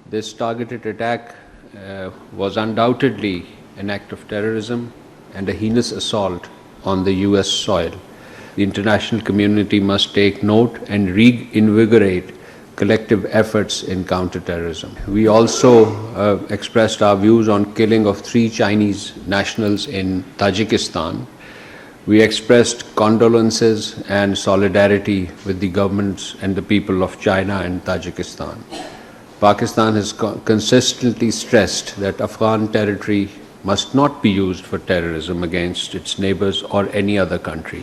This targeted attack was undoubtedly an act of terrorism and a heinous assault on the US soil. The international community must take note and reinvigorate collective efforts in counterterrorism. We also expressed our views on killing of 3 Chinese nationals in Tajikistan. We expressed condolences and solidarity with the governments and the people of China and Tajikistan. Pakistan has consistently stressed that Afghan territory must not be used for terrorism against its neighbors or any other country.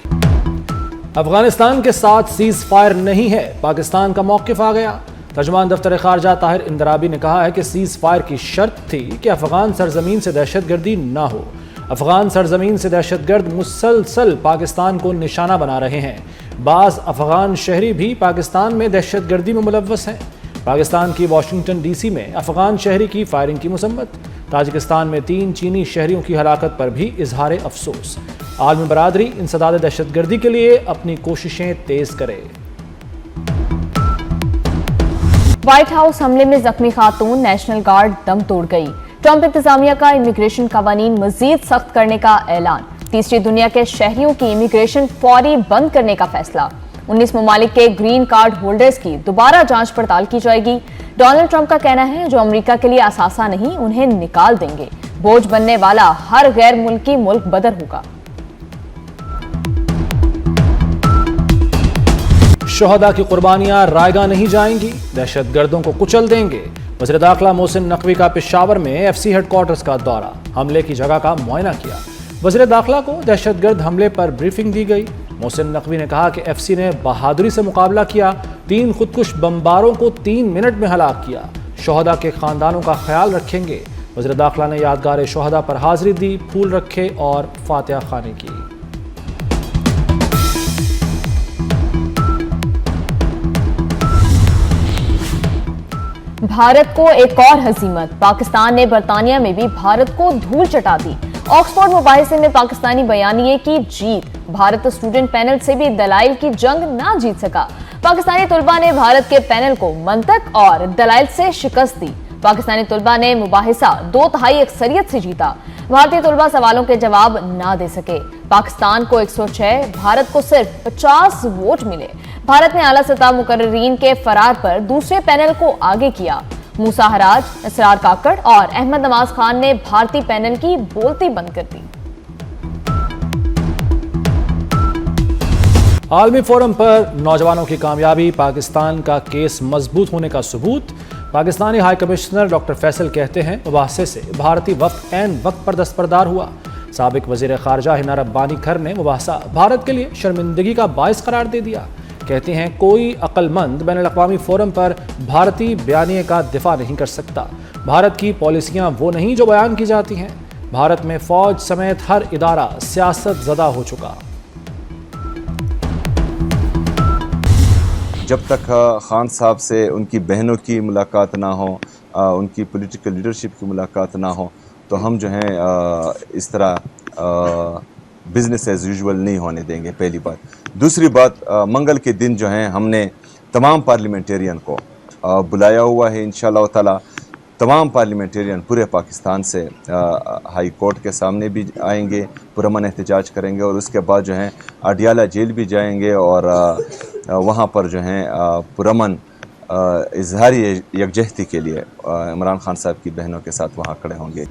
Afghanistan के साथ cease fire नहीं है, पाकिस्तान का मौक़िफ़ आ गया। तर्जुमान दफ्तर ख़ारजा ताहिर इंदराबी ने कहा है कि सीज फायर की शर्त थी कि अफगान सरजमीन से दहशतगर्दी ना हो। अफगान सरजमीन से दहशतगर्द मुसलसल पाकिस्तान को निशाना बना रहे हैं। बाज़ अफगान शहरी भी पाकिस्तान में दहशतगर्दी में मुलव्वस हैं। पाकिस्तान की वाशिंगटन DC में अफगान शहरी की फायरिंग की मुसम्मत। ताजिकिस्तान में 3 चीनी शहरियों की हलाकत पर भी इजहार अफसोस। आलमी बरादरी इंसदाद दहशतगर्दी के लिए अपनी कोशिशें तेज करे। व्हाइट हाउस हमले में जख्मी खातून नेशनल गार्ड दम तोड़ गई। ट्रंप इंतजामिया का इमिग्रेशन कवानीन मजीद सख्त करने का ऐलान। तीसरी दुनिया के शहरियों की इमिग्रेशन फौरी बंद करने का फैसला। 19 ममालिक के ग्रीन कार्ड होल्डर्स की दोबारा जांच पड़ताल की जाएगी। डोनाल्ड ट्रंप का कहना है जो अमेरिका के लिए असासा नहीं उन्हें निकाल देंगे। बोझ बनने वाला हर गैर मुल्की मुल्क बदर होगा। शोहदा की कुर्बानियां रायगा नहीं जाएंगी, दहशतगर्दों को कुचल देंगे। वज़ीर दाखिला मोहसिन नकवी का पेशावर में FC हेडक्वार्टर्स का दौरा, हमले की जगह का मुआयना किया। वज़ीर दाखिला को दहशतगर्द हमले पर ब्रीफिंग दी गई। मोहसिन नकवी ने कहा कि FC ने बहादुरी से मुकाबला किया, 3 खुदकुश बमबारों को 3 मिनट में हलाक किया। शोहदा के खानदानों का ख्याल रखेंगे। वज़ीर दाखिला ने यादगार शोहदा पर हाजिरी दी, फूल रखे और फातिहा खानी की। भारत को एक और हजीमत, पाकिस्तान ने बरतानिया में भी भारत को धूल चटा दी। ऑक्सफोर्ड मुबाहिसे में पाकिस्तानी बयानिए की जीत, भारत स्टूडेंट पैनल से भी दलाइल की जंग ना जीत सका। पाकिस्तानी तुलबा ने भारत के पैनल को मंतक और दलाइल से शिकस्त दी। पाकिस्तानी तुलबा ने मुबाहिसा 2/3 अक्सरियत से जीता। भारतीय तुलबा सवालों के जवाब ना दे सके। पाकिस्तान को 106, भारत को सिर्फ 50 वोट मिले। भारत ने आला सतह मुकर्रीन के फरार पर दूसरे पैनल को आगे किया। मूसा हराज, इसरार काकड़ और अहमद नवाज खान ने भारतीय पैनल की बोलती बंद कर दी। आलमी फोरम पर नौजवानों की कामयाबी, पाकिस्तान का केस मजबूत होने का सबूत। Pakistani high commissioner doctor Faisal कहते हैं मुबाहसे से भारतीय वफ्द ऐन वक्त पर दस्तबरदार हुआ। साबिक वजीर खारजा हिना रब्बानी खर ने मुबाहसा भारत के लिए शर्मिंदगी का बायस करार दे दिया। कहते हैं कोई अक्लमंद बैनुल अक़वामी फोरम पर भारतीय बयानिए का दिफा नहीं कर सकता। भारत की पॉलिसियां वो नहीं जो बयान की जाती हैं। भारत में फौज समेत हर इदारा सियासत ज़दा हो चुका। जब तक खान साहब से उनकी बहनों की मुलाकात ना हो, उनकी पॉलिटिकल लीडरशिप की मुलाकात ना हो, तो हम जो हैं इस तरह बिज़नेस एज़ यूजुअल नहीं होने देंगे, पहली बात। दूसरी बात, मंगल के दिन जो हैं हमने तमाम पार्लियामेंटेरियन को बुलाया हुआ है। इंशाअल्लाह ताला तमाम पार्लियामेंटेरियन पूरे पाकिस्तान से हाई कोर्ट के सामने भी आएंगे, पुरअमन एहतजाज करेंगे और उसके बाद जो हैं अडियाला जेल भी जाएंगे और वहाँ पर जो हैं पुरअमन इजहारी यकजहती के लिए इमरान खान साहब की बहनों के साथ वहाँ खड़े होंगे।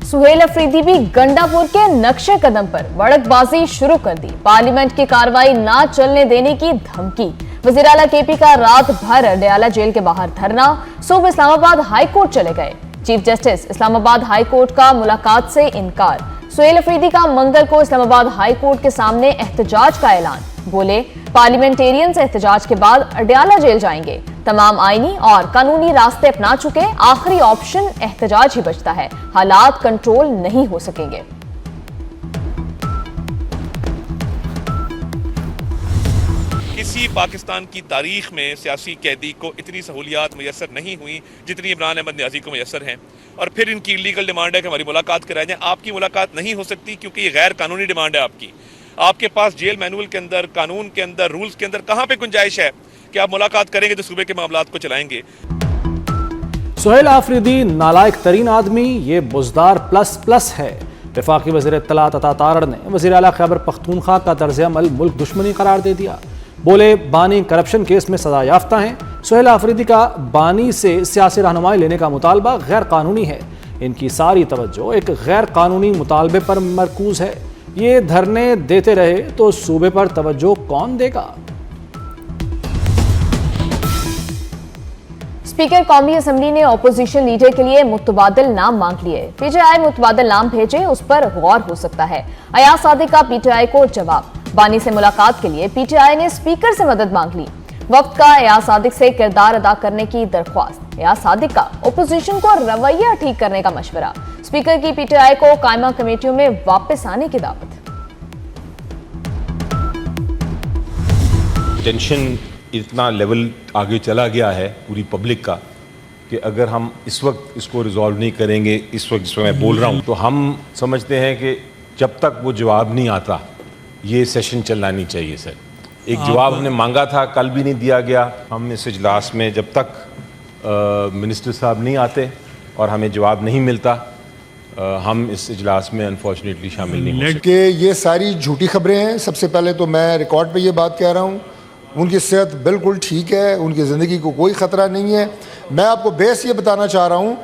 सुहेल अफरीदी भी गंडापुर के नक्शे कदम पर वड़कबाजी शुरू कर दी। पार्लियामेंट की कार्रवाई ना चलने देने की धमकी। वज़ीर आला KP का रात भर अडियाला जेल के बाहर धरना। सुबह इस्लामाबाद हाई कोर्ट चले गए। Chief justice Islamabad high court का मुलाकात से इनकार। सुहेल अफरीदी का मंगल को इस्लामाबाद हाई कोर्ट के सामने एहतजाज का ऐलान। बोले पार्लियामेंटेरियन से एहतजाज के बाद अडियाला जेल जाएंगे। तमाम आईनी और कानूनी रास्ते अपना चुके, आखिरी ऑप्शन एहतजाज ही बचता है। हालात कंट्रोल नहीं हो सकेंगे। किसी पाकिस्तान की तारीख में सियासी कैदी को इतनी सहूलियात मैसर नहीं हुई जितनी इमरान अहमद न्याजी को मैसर हैं। और फिर इनकी इलीगल डिमांड है कि हमारी मुलाकात कराई जाए। आपकी मुलाकात नहीं हो सकती क्योंकि ये गैर कानूनी डिमांड है आपकी। आपके पास जेल मैनुअल के अंदर, कानून के अंदर, रूल्स के अंदर कहाँ पे गुंजाइश है कि आप मुलाकात करेंगे तो सूबे के मामलात को चलाएंगे। सुहेल आफरीदी नालायक तरीन आदमी, ये बुजदार प्लस है। वफाकी वज़ीर इत्तलात अता तारड़ ने वज़ीर आला खैबर पख्तूनख्वा का तर्ज अमल मुल्क दुश्मनी करार दे दिया। बोले बानी करप्शन केस में सजा याफ्ता हैं। सुहेल आफरीदी का बानी से सियासी रहनुमाई लेने का मुतालबा गैर कानूनी है। इनकी सारी तवज्जो एक गैर कानूनी मुतालबे पर मरकूज है। ये धरने देते रहे तो सूबे पर तवज्जो कौन देगा? स्पीकर कौमी असम्बली ने ऑपोजिशन लीडर के लिए मुतबादिल नाम मांग लिए। पीटीआई मुतबादिल नाम भेजे, उस पर गौर हो सकता है। अयाज सादिक का पीटीआई को जवाब। बानी से मुलाकात के लिए पीटीआई ने स्पीकर से मदद मांग ली। वक्त का अयाज सादिक से किरदार अदा करने की दरख्वास्त। अयाज सादिक का ओपोजिशन को रवैया ठीक करने का मशवरा। स्पीकर की पीटीआई को कायमा कमेटियों में वापस आने की दावत। टेंशन इतना लेवल आगे चला गया है पूरी पब्लिक का कि अगर हम इस वक्त इसको रिजॉल्व नहीं करेंगे, इस वक्त जिसमें मैं बोल रहा हूँ, तो हम समझते हैं कि जब तक वो जवाब नहीं आता ये सेशन चलना नहीं चाहिए। सर, एक जवाब हमने मांगा था, कल भी नहीं दिया गया। हम इस इजलास में जब तक मिनिस्टर साहब नहीं आते और हमें जवाब नहीं मिलता, हम इस इजलास में अनफॉर्चुनेटली शामिल नहीं हो सकते। ये सारी झूठी खबरें हैं। सबसे पहले तो मैं रिकॉर्ड पे ये बात कह रहा हूँ, उनकी सेहत बिल्कुल ठीक है, उनकी ज़िंदगी को कोई ख़तरा नहीं है। मैं आपको बेस ये बताना चाह रहा हूँ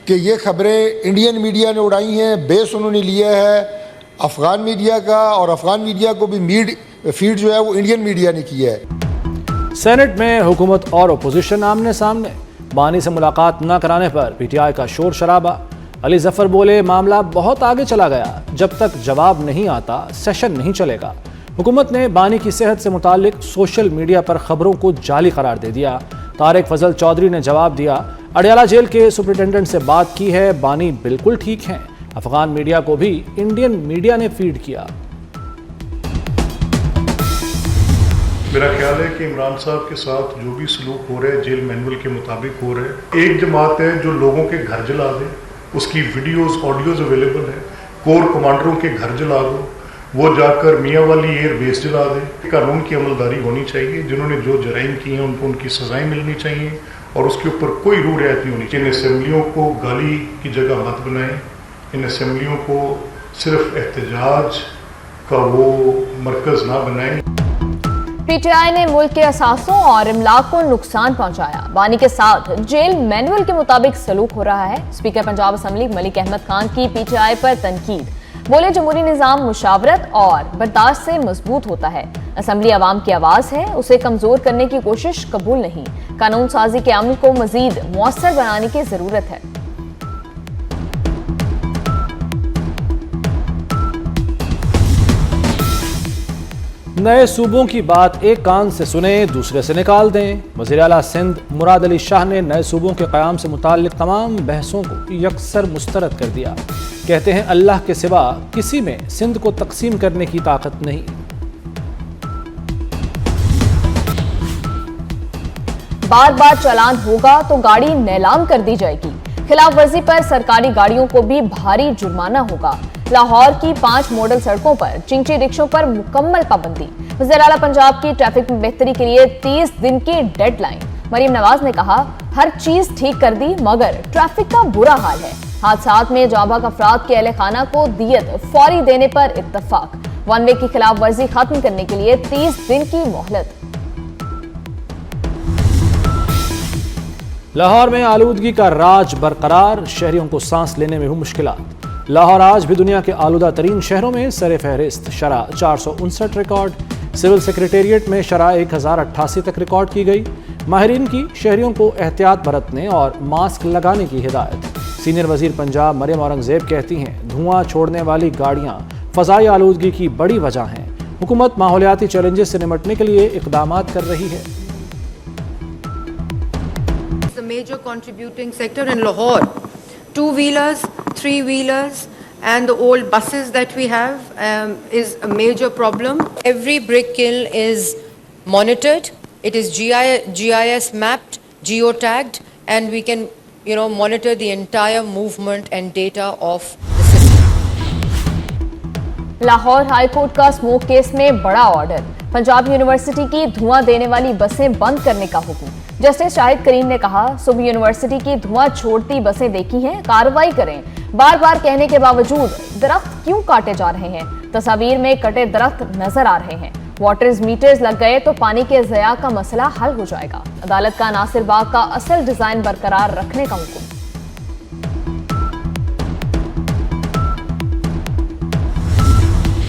कि ये खबरें इंडियन मीडिया ने उड़ाई हैं। बेस उन्होंने लिया है अफ़गान मीडिया का, और अफ़गान मीडिया को भी फीड जो है वो इंडियन मीडिया ने किया है। सेनेट में हुकूमत और अपोजिशन आमने सामने। बानी से मुलाकात न कराने पर पीटीआई का शोर शराबा। अली जफर बोले मामला बहुत आगे चला गया, जब तक जवाब नहीं आता सेशन नहीं चलेगा। हुकूमत ने बानी की सेहत से मुतालिक सोशल मीडिया पर खबरों को जाली करार दे दिया। तारिक फजल चौधरी ने जवाब दिया, अडयाला जेल के सुपरिटेंडेंट से बात की है, बानी बिल्कुल ठीक हैं। अफगान मीडिया को भी इंडियन मीडिया ने फीड किया। मेरा ख्याल है कि इमरान साहब के साथ जो भी सलूक हो रहा है जेल मैनुअल के मुताबिक हो रहा है। एक जमात है जो लोगों के घर जला दे, उसकी वीडियोस ऑडियोज अवेलेबल है। कोर कमांडरों के घर जला दो, वो जाकर मियाँ वाली एयर बेस जला दे। कानून की अमलदारी होनी चाहिए। जिन्होंने जो जराइम किए हैं उनको उनकी सजाएं मिलनी चाहिए और उसके ऊपर कोई रू रियायत नहीं होनी चाहिए। इन असम्बलियों को गाली की जगह मत बनाएं। इन असम्बलियों को सिर्फ एहतजाज का वो मरकज़ ना बनाएं। पीटीआई ने मुल्क के असासों और इमलाक को नुकसान पहुंचाया। बानी के साथ जेल मैनुअल के मुताबिक सलूक हो रहा है। स्पीकर पंजाब असम्बली मलिक अहमद खान की पीटीआई पर तनकीद। बोले जमहूरी निज़ाम मुशावरत और बर्दाश्त से मजबूत होता है। असम्बली अवाम की आवाज़ है, उसे कमज़ोर करने की कोशिश कबूल नहीं। कानून साजी के अमल को मज़ीद मौसर बनाने की ज़रूरत है। नए सूबों की बात एक कान से सुने दूसरे से निकाल दें। वज़ीर आला सिंध मुराद अली शाह ने नए सूबों के क़याम से मुताल्लिक़ तमाम बहसों को यकसर मुस्तरद कर दिया। कहते हैं अल्लाह के सिवा किसी में सिंध को तकसीम करने की ताकत नहीं। बार बार चालान होगा तो गाड़ी नीलाम कर दी जाएगी। खिलाफ वर्जी पर सरकारी गाड़ियों को भी भारी जुर्माना होगा। लाहौर की 5 मॉडल सड़कों पर चिंची रिक्शों पर मुकम्मल पाबंदी। वज़ीर आला पंजाब की ट्रैफिक में बेहतरी के लिए 30 दिन की डेडलाइन। मरीम नवाज ने कहा हर चीज ठीक कर दी मगर ट्रैफिक का बुरा हाल है। हादसात में जाबाक अफराद के अहले खाना को दियत फौरी देने पर इत्तफाक। वन वे की खिलाफ वर्जी खत्म करने के लिए 30 दिन की मोहलत। लाहौर में आलूदगी का राज बरकरार, शहरियों को सांस लेने में हुई मुश्किलात। लाहौर आज भी दुनिया के आलूदा तरीन शहरों में सर फहरिस्त। शरह 459 रिकॉर्ड। सिविल सेक्रेटेरिएट में शरह 1088 तक रिकॉर्ड की गई। माहिरीन की शहरियों को एहतियात बरतने और मास्क लगाने की हिदायत। सीनियर वजीर पंजाब मरियम औरंगजेब कहती हैं धुआं छोड़ने वाली गाड़ियां फ़ज़ाई आलूदगी की बड़ी वजह हैं। हुकूमत माहौलियाती चैलेंजेस से निपटने के लिए इक़दामात कर रही है। The major contributing sector in Lahore, 2-wheelers, 3-wheelers and the old buses that we have is a major problem. Every brick kiln is monitored. It is GIS mapped, geotagged, and we can monitor the entire movement and data of the system. Lahore high court का smoke case में बड़ा order. Punjab university की धुआं देने वाली बसें बंद करने का हुक्म। जस्टिस शाहिद करीम ने कहा, सुबह यूनिवर्सिटी की धुआं छोड़ती बसें देखी हैं, कार्रवाई करें। बार बार कहने के बावजूद दरख्त क्यों काटे जा रहे हैं? तस्वीर में कटे दरख्त नजर आ रहे हैं। वाटर्स मीटर्स लग गए तो पानी के ज़या का मसला हल हो जाएगा। अदालत का नासिर बाग का असल डिजाइन बरकरार रखने का हुक्म।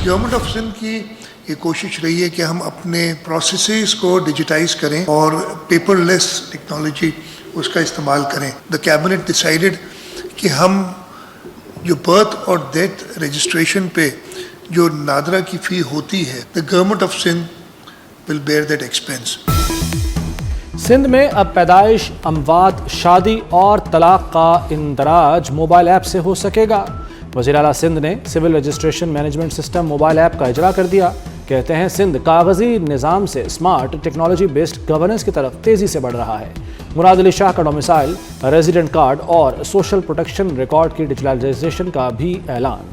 गवर्नमेंट ऑफ सिंध की ये कोशिश रही है कि हम अपने प्रोसेसेस को डिजिटाइज करें और पेपरलेस टेक्नोलॉजी उसका इस्तेमाल करें। द कैबिनेट डिसाइडेड कि हम जो बर्थ और डेथ रजिस्ट्रेशन पे जो नादरा की फ़ी होती है, the government of Sindh will bear that expense. Sindh में अब पैदाइश, अमवात, शादी और तलाक का इंदराज मोबाइल ऐप से हो सकेगा। वज़ीर आला सिंध ने civil registration management system mobile app का इजरा कर दिया। कहते हैं सिंध कागजी निज़ाम से स्मार्ट टेक्नोलॉजी बेस्ड गवर्नेंस की तरफ तेज़ी से बढ़ रहा है। मुराद अली शाह का डोमिसाइल, रेजिडेंट कार्ड और सोशल प्रोटेक्शन रिकॉर्ड की डिजिटलाइजेशन का भी ऐलान।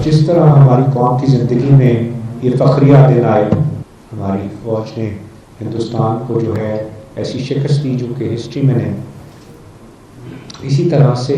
जिस तरह हमारी कौम की ज़िंदगी में ये फ़ख्रिया दिन आए, हमारी फ़ौज ने हिंदुस्तान को जो है ऐसी शिकस्त दी जो कि हिस्ट्री में नहीं, इसी तरह से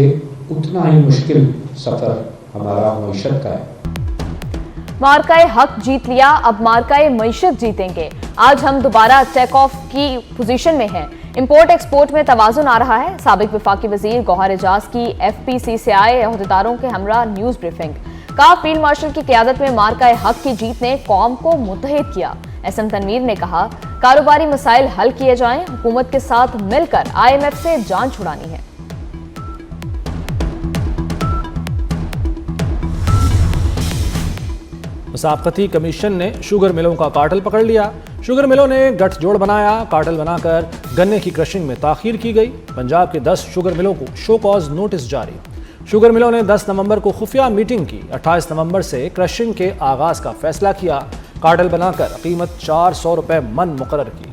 उतना ही मुश्किल सफ़र हमारा मईशत का है। मार्काए हक जीत लिया, अब मार्काए मईशत जीतेंगे। आज हम दोबारा टेक ऑफ की पोजीशन में हैं। इंपोर्ट एक्सपोर्ट में तवाज़ुन आ रहा है। साबिक वफाकी वजीर गौहर एजाज की FPC से आए अहदेदारों के हमरा न्यूज़ ब्रीफिंग। का फील्ड मार्शल की क़यादत में मार्काए हक की जीत ने कौम को मुत्तहिद किया। SM तनवीर ने कहा, कारोबारी मसाइल हल किए जाएं, हुकूमत के साथ मिलकर IMF से जान छुड़ानी है। मुसाफ़ती कमीशन ने शुगर मिलों का कार्टेल पकड़ लिया। शुगर मिलों ने गठजोड़ बनाया। कार्टेल बनाकर गन्ने की क्रशिंग में ताख़ीर की गई। पंजाब के 10 शुगर मिलों को शो कॉज नोटिस जारी। शुगर मिलों ने 10 नवंबर को खुफिया मीटिंग की। 28 नवंबर से क्रशिंग के आगाज़ का फैसला किया। कार्टेल बनाकर कीमत 400 रुपये मन मुकर्रर की।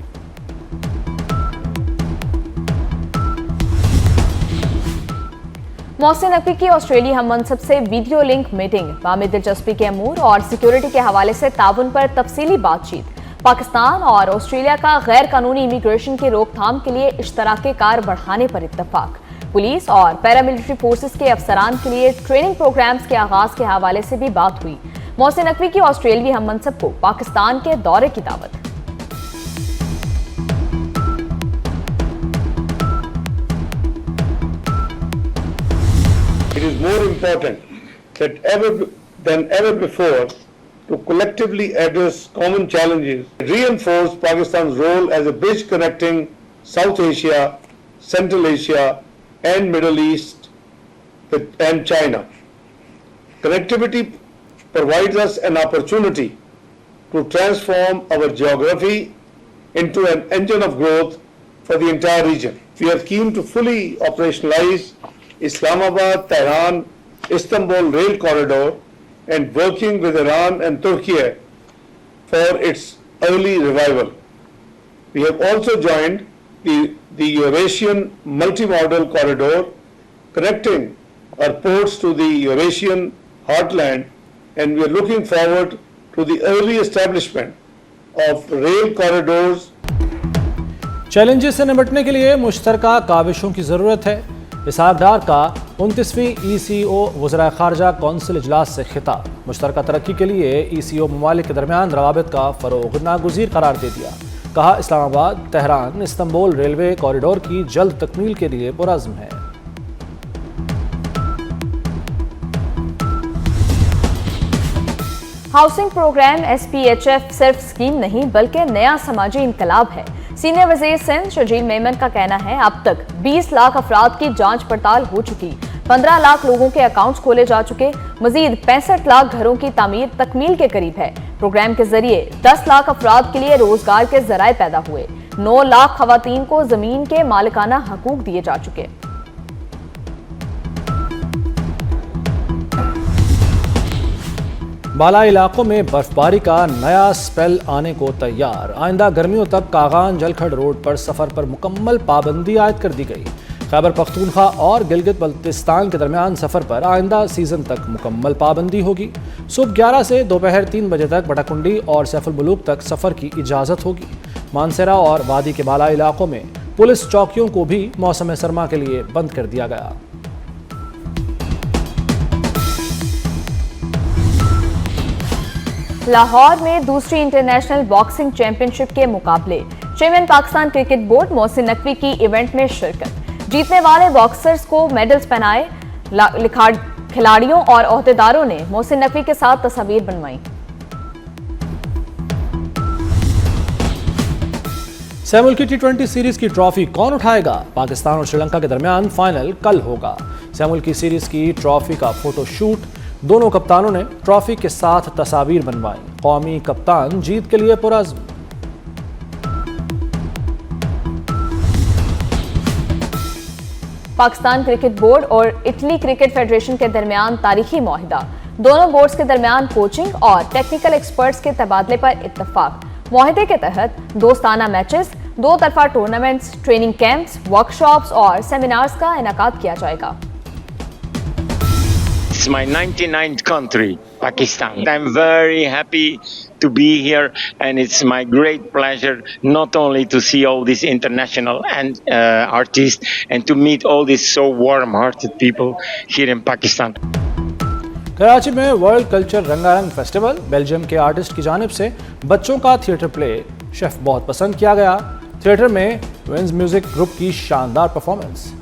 मोहसिन नकवी की ऑस्ट्रेलिया हम मनसब से वीडियो लिंक मीटिंग। बामी दिलचस्पी के अमूर और सिक्योरिटी के हवाले से ताउन पर तफसीली बातचीत। पाकिस्तान और ऑस्ट्रेलिया का गैर कानूनी इमिग्रेशन की रोकथाम के लिए इश्तराके कार बढ़ाने पर इत्तफाक। पुलिस और पैरामिलिट्री फोर्सेस के अफसरान के लिए ट्रेनिंग प्रोग्राम्स के आगाज के हवाले से भी बात हुई। मोहसिन नकवी की ऑस्ट्रेलिया हम मनसब को पाकिस्तान के दौरे की दावत। It is more important than ever before to collectively address common challenges, reinforce Pakistan's role as a bridge connecting South Asia, Central Asia, and Middle East and China. Connectivity provides us an opportunity to transform our geography into an engine of growth for the entire region. We are keen to fully operationalize Islamabad, Tehran, Istanbul rail corridor and working with Iran and Turkey for its early revival. We have also joined the Eurasian multimodal corridor connecting our ports to the Eurasian heartland, and we are looking forward to the early establishment of rail corridors. Challenges से निपटने के लिए मुश्तरका काविशों की ज़रूरत है। इसहाक डार का 29वीं ECO वज़राए ख़ारजा council इजलास से खिताब। मुश्तरका तरक्की के लिए ECO ममालिक के दरमियान रवाबित का फ़रोग़ नागुज़ीर करार दे दिया। कहा, Islamabad, Tehran, Istanbul railway corridor की जल्द तकमील के लिए पुरज़्म है। हाउसिंग प्रोग्राम SPHF सिर्फ स्कीम नहीं बल्कि नया समाजी इनकलाब है। सीनियर वज़ीर सिंध शजील मेमन का कहना है, अब तक 20 लाख अफराद की जांच पड़ताल हो चुकी, 15 लाख लोगों के अकाउंट्स खोले जा चुके, मजीद 65 लाख घरों की तामीर तकमील के करीब है। प्रोग्राम के जरिए 10 लाख अफराद के लिए रोजगार के जराए पैदा हुए, 9 लाख खवातीन को जमीन के मालिकाना हकूक दिए जा चुके। बाला इलाकों में बर्फबारी का नया स्पेल आने को तैयार। आइंदा गर्मियों तक कागान जलखड़ रोड पर सफर पर मुकम्मल पाबंदी आयद कर दी गई। खैबर पख्तूनख्वा और गिलगित बल्तिस्तान के दरमियान सफ़र पर आइंदा सीज़न तक मुकम्मल पाबंदी होगी। सुबह 11 से दोपहर 3 बजे तक बटाकुंडी और सैफुल मुलूक तक सफ़र की इजाज़त होगी। मानसेरा और वादी के बाला इलाकों में पुलिस चौकियों को भी मौसम सरमा के लिए बंद कर दिया गया। लाहौर में दूसरी इंटरनेशनल बॉक्सिंग चैंपियनशिप के मुकाबले chairman Pakistan cricket board Mohsin Naqvi की इवेंट में शिरकत। जीतने वाले बॉक्सर्स को मेडल्स पहनाए। खिलाड़ियों और ओहदेदारों ने मोहसिन नकवी के साथ तस्वीर बनवाई। सैमुअल की T20 सीरीज की ट्रॉफी कौन उठाएगा? पाकिस्तान और श्रीलंका के दरमियान फाइनल कल होगा। सैमुअल की सीरीज की ट्रॉफी का फोटो शूट, दोनों कप्तानों ने ट्रॉफी के साथ तस्वीर बनवाई। कौमी कप्तान जीत के लिए पुरअज़्म। पाकिस्तान क्रिकेट बोर्ड और इटली क्रिकेट फेडरेशन के दरमियान तारीखी मुआहिदा। दोनों बोर्ड्स के दरमियान कोचिंग और टेक्निकल एक्सपर्ट्स के तबादले पर इत्तफाक। मुआहिदे के तहत दोस्ताना मैचेस, दो तरफा टूर्नामेंट्स, ट्रेनिंग कैंप्स, वर्कशॉप्स और सेमिनार्स का इनेकाद किया जाएगा। It's my 99th country, Pakistan. I'm very happy to be here, and it's my great pleasure not only to see all these international and artists and to meet all these so warm-hearted people here in Pakistan. Karachi में world culture रंगारंग festival, Belgium के artist की जानिब से बच्चों का theatre play chef बहुत पसंद किया गया। थिएटर में विंस म्यूजिक ग्रुप की शानदार परफॉर्मेंस।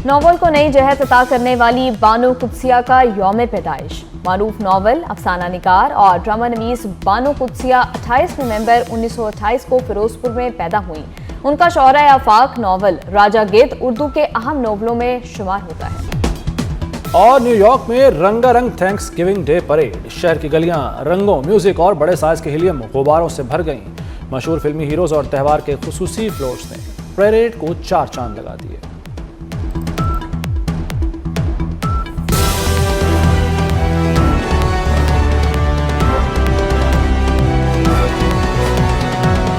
नॉवल को नई जहत अता करने वाली बानो कुदसिया का यौम पैदाइश। मारूफ नॉवल, अफसाना निगार और ड्रामा नवीस बानो कुदसिया 28 नवंबर 1928 को फिरोजपुर में पैदा हुई। उनका शौहरा आफाक नॉवल राजा गेद उर्दू के अहम नॉवलों में शुमार होता है। और न्यूयॉर्क में रंगारंग थैंक्स गिविंग डे परेड। शहर की गलियां रंगों, म्यूजिक और बड़े साइज के हीलियम गुब्बारों से भर गईं। मशहूर फिल्मी हीरोज और त्यौहार के खुसूसी फ्लोट्स ने परेड को 4 चांद लगा दिए।